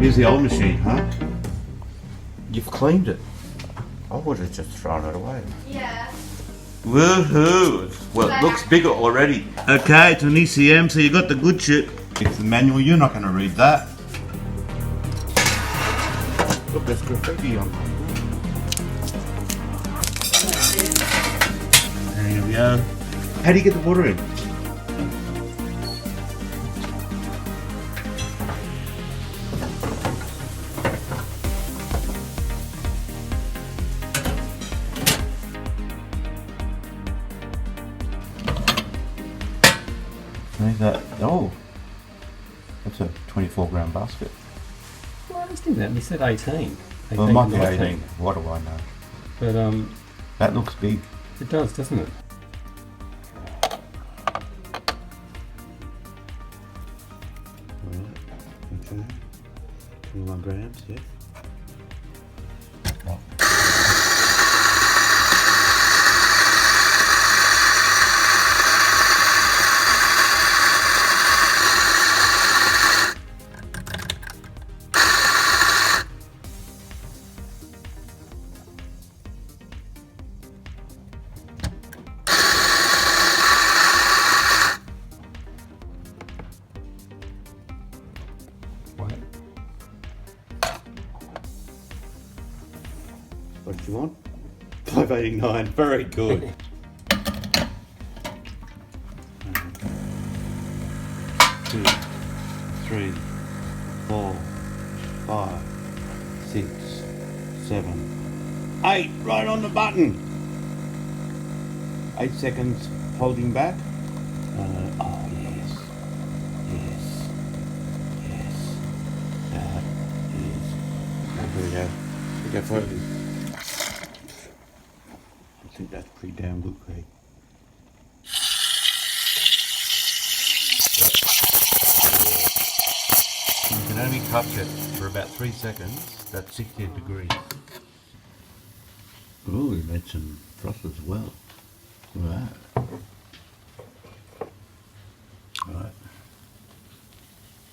Here's the old machine, huh? You've cleaned it. I would have just thrown it away. Yeah. Woohoo! Well, it looks bigger already. Okay, it's an ECM, so you got the good shit. It's the manual, you're not going to read that. Look, there's graffiti on. There we go. How do you get the water in? That, oh, that's a 24-gram basket. Well, I just did that. You said 18. Well, it might be 18. What do I know? But that looks big. It does, doesn't it? Alright, okay. 21 grams, yeah. What did you want? 589. Very good. 2, 3, 4, 5, 6, 7, 8. Right on the button. 8 seconds holding back. Oh yes, yes, yes. That is. Here we go. We go further. I think that's pretty damn good, Craig. You can only touch it for about 3 seconds. That's 60 degrees. Oh, we made some froth as well. Look at that. Alright.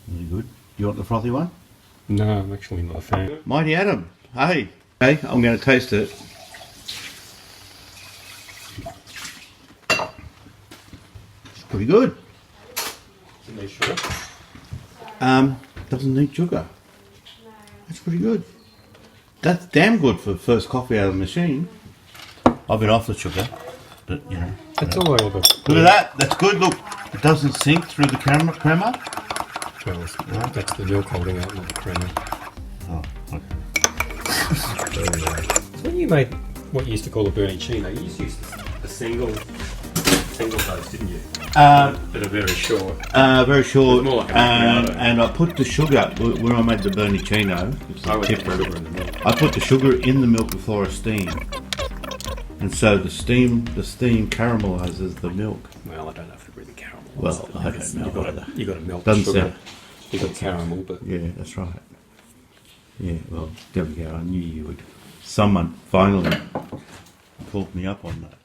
Really good. You want the frothy one? No, I'm actually not a fan. Mighty Adam. Hey. Hey, I'm going to taste it. It's pretty good. Doesn't need sugar. Doesn't need sugar. That's pretty good. That's damn good for the first coffee out of the machine. I've been off the sugar, but you know. That's all I ever. Look at that. That's good. Look, it doesn't sink through the crema. Well, that's the milk holding out, not the crema. Oh, okay. So when you made what you used to call a burnicino, you used to use a single dose, didn't you? That are very short. Very short. More like a macchiato. And I put the sugar when I made the burnicino. I would put sugar in the milk. I put the sugar in the milk before I steam, and so the steam caramelizes the milk. Well, I don't know if it really caramelizes. Well, I don't know. You got to melt Doesn't the sugar. sound. You got caramel, but Yeah, that's right. Yeah, well, there we go. I knew you would. Someone finally pulled me up on that.